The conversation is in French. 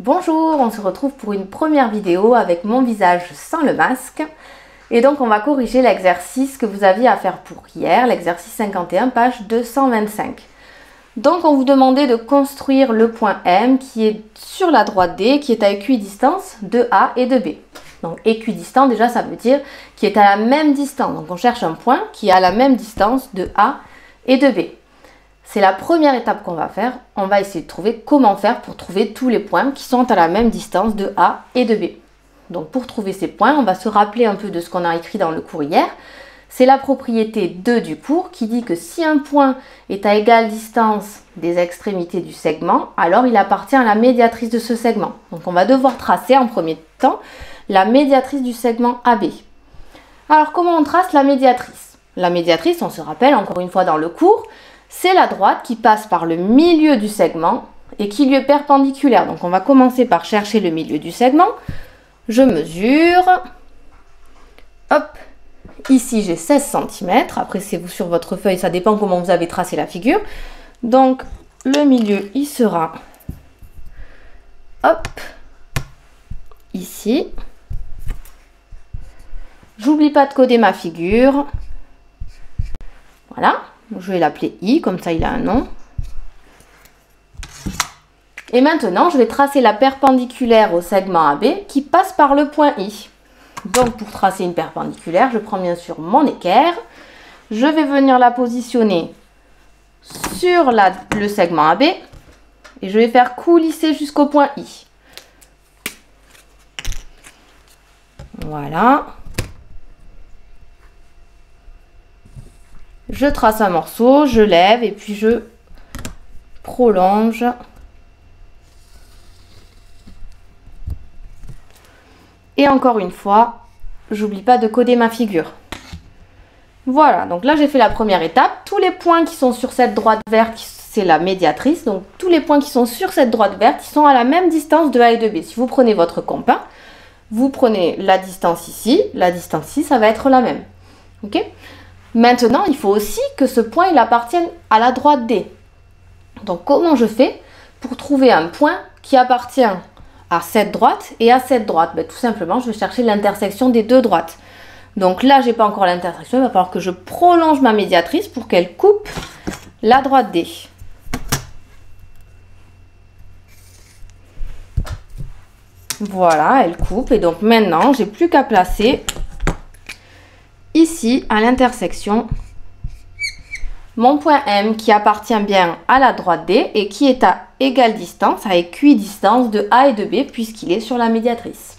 Bonjour, on se retrouve pour une première vidéo avec mon visage sans le masque. Et donc on va corriger l'exercice que vous aviez à faire pour hier, l'exercice 51, page 225. Donc on vous demandait de construire le point M qui est sur la droite D, qui est à équidistance de A et de B. Donc équidistant, déjà ça veut dire qui est à la même distance. Donc on cherche un point qui est à la même distance de A et de B. C'est la première étape qu'on va faire. On va essayer de trouver comment faire pour trouver tous les points qui sont à la même distance de A et de B. Donc pour trouver ces points, on va se rappeler un peu de ce qu'on a écrit dans le cours hier. C'est la propriété 2 du cours qui dit que si un point est à égale distance des extrémités du segment, alors il appartient à la médiatrice de ce segment. Donc on va devoir tracer en premier temps la médiatrice du segment AB. Alors comment on trace la médiatrice? La médiatrice, on se rappelle encore une fois dans le cours, c'est la droite qui passe par le milieu du segment et qui lui est perpendiculaire. Donc on va commencer par chercher le milieu du segment. Je mesure. Hop. Ici j'ai 16 cm. Après c'est vous sur votre feuille, ça dépend comment vous avez tracé la figure. Donc le milieu il sera hop ici. J'oublie pas de coder ma figure. Voilà. Je vais l'appeler I, comme ça il a un nom. Et maintenant, je vais tracer la perpendiculaire au segment AB qui passe par le point I. Donc, pour tracer une perpendiculaire, je prends bien sûr mon équerre. Je vais venir la positionner sur le segment AB et je vais faire coulisser jusqu'au point I. Voilà. Je trace un morceau, je lève et puis je prolonge. Et encore une fois, j'oublie pas de coder ma figure. Voilà, donc là j'ai fait la première étape. Tous les points qui sont sur cette droite verte, c'est la médiatrice. Donc tous les points qui sont sur cette droite verte, ils sont à la même distance de A et de B. Si vous prenez votre compas, vous prenez la distance ici, ça va être la même. Ok ? Maintenant, il faut aussi que ce point il appartienne à la droite D. Donc, comment je fais pour trouver un point qui appartient à cette droite et à cette droite? Tout simplement, je vais chercher l'intersection des deux droites. Donc là, je n'ai pas encore l'intersection. Il va falloir que je prolonge ma médiatrice pour qu'elle coupe la droite D. Voilà, elle coupe. Et donc maintenant, j'ai plus qu'à placer ici, à l'intersection, mon point M qui appartient bien à la droite D et qui est à égale distance, à équidistance de A et de B puisqu'il est sur la médiatrice.